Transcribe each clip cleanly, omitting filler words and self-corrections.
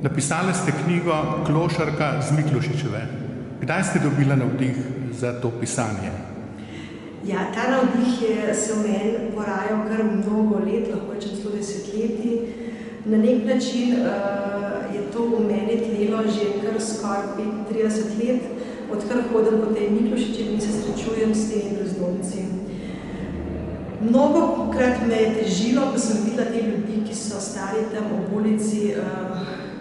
Napisali ste knjigo Klošarka z Miklošičeve. Kdaj ste dobila navdih za to pisanje? Ja, ta navdih se v meni porajal kar mnogo let, lahko rečem celo desetletij. Na nek način je to v meni tlelo že kar skoraj 35 let, odkar hodim po tej Miklošičevi in se srečujem s temi brezdomci. Mnogokrat me je težilo, ko sem videla te ljudi, ki so stari tam ob ulici,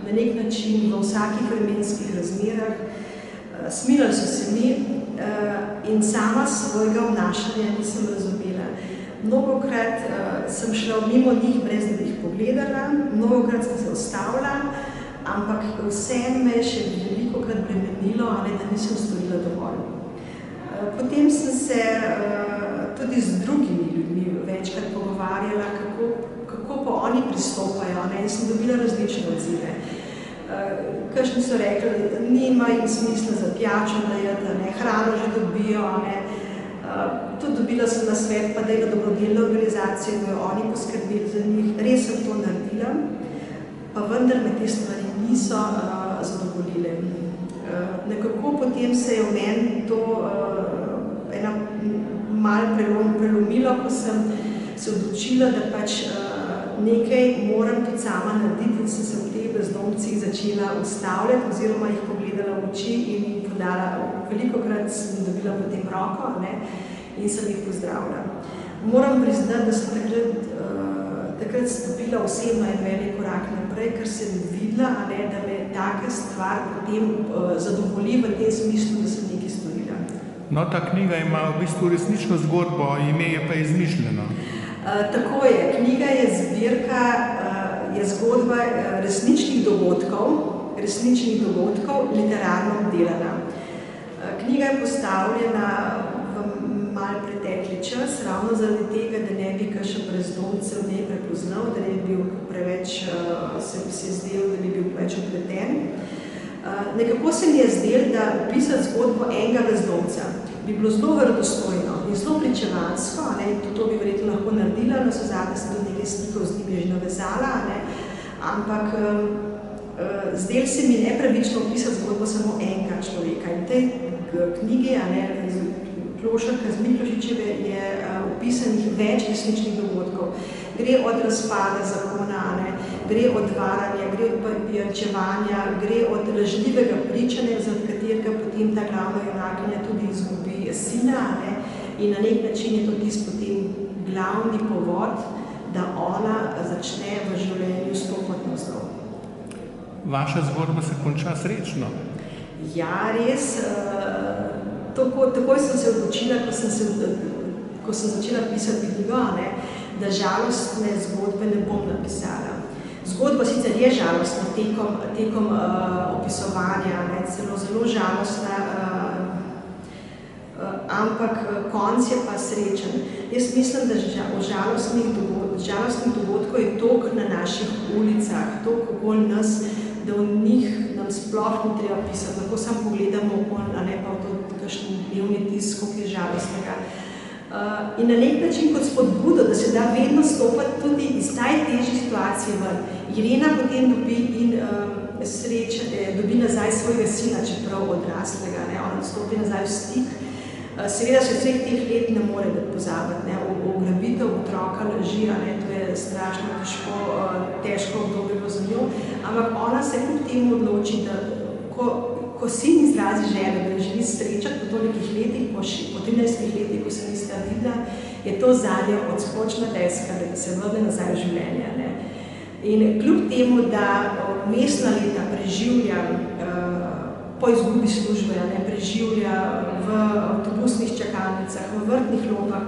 na nek način v vsakih vremenskih razmerah. Smilili so se mi in sama svojega obnašanja nisem razumela. Mnogokrat sem šla mimo njih, brez da bi jih pogledala, mnogokrat sem se ustavila, ampak vseeno me je še velikokrat bremenilo, da nisem storila dovolj. Potem sem se tudi z drugimi ljudmi večkrat pogovarjala, kako pa oni pristopajo, in sem dobila različne odzive. Kakšni so rekli, nima jim smisla za pijačo dajati, hrano že dobijo, tudi dobila sem nasvet, pa dajla dobrodelne organizacije, bojo oni poskrbeli za njih. Res sem to naredila, pa vendar me te stvari niso zadovoljile. Nekako potem se je v meni to malo prelomilo, ko sem se odločila, da pač nekaj moram tudi sama narediti in sem se v teh brezdomcih začela ustavljati oziroma jih pogledala v oči in jih podala. Velikokrat sem dobila potem roko in sem jih pozdravila. Moram priznati, da sem takrat stopila osebno en velik korak naprej, ker sem videla, da me taka stvar potem zadovolji v tem smislu, da sem nekaj storila. No, ta knjiga ima v bistvu resnično zgodbo, ime je pa izmišljeno. Tako je. Knjiga je zbirka, je zgodba resničnih dogodkov, literarno obdelana. Knjiga je postavljena v malo pretekli čas, ravno zaradi tega, da ne bi kakšen brezdomcev ne prepoznal, da ne bi bil preveč, se zdel, da bi bil preveč opleten. Nekako se mi je zdelo, da opisati zgodbo enega brezdomca bi bilo zelo verodostojno in zelo pričevansko, to bi verjetno lahko naredila, na zadnje sem tudi nekaj stikov z njimi že navezala, ampak zdelo se mi nepravično opisati zgodbo samo enega človeka. In v tej knjigi, Klošarka z Miklošičeve, je opisanih več resničnih dogodkov. Gre od razpada zakona, gre od varanja, gre od pijančevanja, gre od lažnivega pričanja, zaradi katerega potem ta glavna junakinja tudi izgubi sina, in na nek način je to tisti potem glavni povod, da ona začne v življenju stopati navzdol. Vaša zgodba se konča srečno. Ja, res. Takoj sem se odločila, ko sem začela pisati knjigo, da žalostne zgodbe ne bom napisala. Zgodba sicer je žalostna tekom opisovanja, zelo žalostna, ampak konc je pa srečen. Jaz mislim, da žalostnih dogodkov je toliko na naših ulicah, toliko okoli nas, da v njih nam sploh ni treba pisati. Lahko samo pogledamo okoli, pa v to kakšen dnevni tisk, koliko je žalostnega. In na nek način kot spodbudo, da se da vedno stopati tudi iz najtežjih situacij ven. Irena potem dobi nazaj svojega sina, čeprav odraslega, ona stopi nazaj v stik. Seveda se vseh teh let ne more pozabiti, ugrabitev otroka laži, to je strašno težko obdobje bilo za njo, ampak ona se kljub temu odloči, da ko sin izrazi željo, da jo želi srečati po tolikih letih, po 13 letih, ko se nista videla, je to zanjo odskočna deska, da se vrne nazaj v življenje. In kljub temu, da vmesna leta preživlja po izgubi službe, preživlja v avtobusnih čakalnicah, v vrtnih lopah,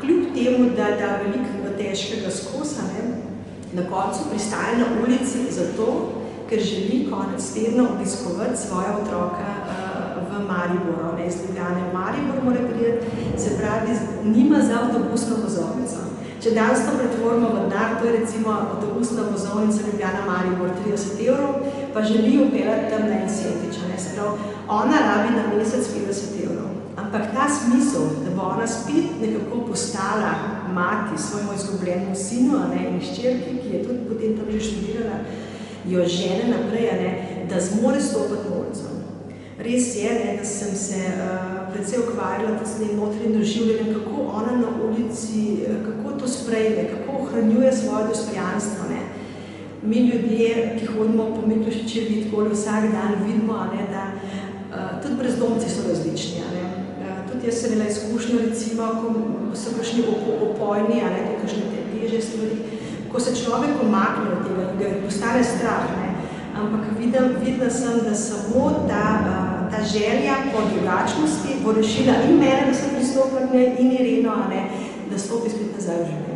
kljub temu, da da veliko težkega skosa, na koncu pristaja na ulici zato, ker želi konec tedna obiskovati svoja otroka v Mariboru, iz Ljubljane. Maribor mora priti, se pravi, nima za avtobusno vozovnico. Če danes to pretvorimo v denar, to je recimo avtobusna vozovnica Ljubljana-Maribor 30 €, pa želi upeljati tam na en sentič. Ona rabi na mesec 50 €. Ampak ta smisel, da bo ona spet nekako postala mati svojemu izgubljenemu sinu in hčerki, ki je tudi potem tam že študirala, jo žene naprej, da zmore stopiti na ulico. Res je, da sem se predvsej ukvarjala tudi s tem notranjim doživljenjem, kako ona na ulici, kako to sprejme, kako ohranjuje svoje dostojanstvo. Mi ljudje, ki hodimo po Miklošičevi tako vsak dan, vidimo, da tudi brezdomci so različni. Tudi jaz sem imela izkušnjo, recimo, ko so kakšni opojni, kakšne težje stvari, ko se človek umakne od tega, ga postane strah, ampak videla sem, da samo ta želja po drugačnosti bo rešila in mene, da sem pristopila k njej, in Ireno, da stopi spet nazaj v življenje.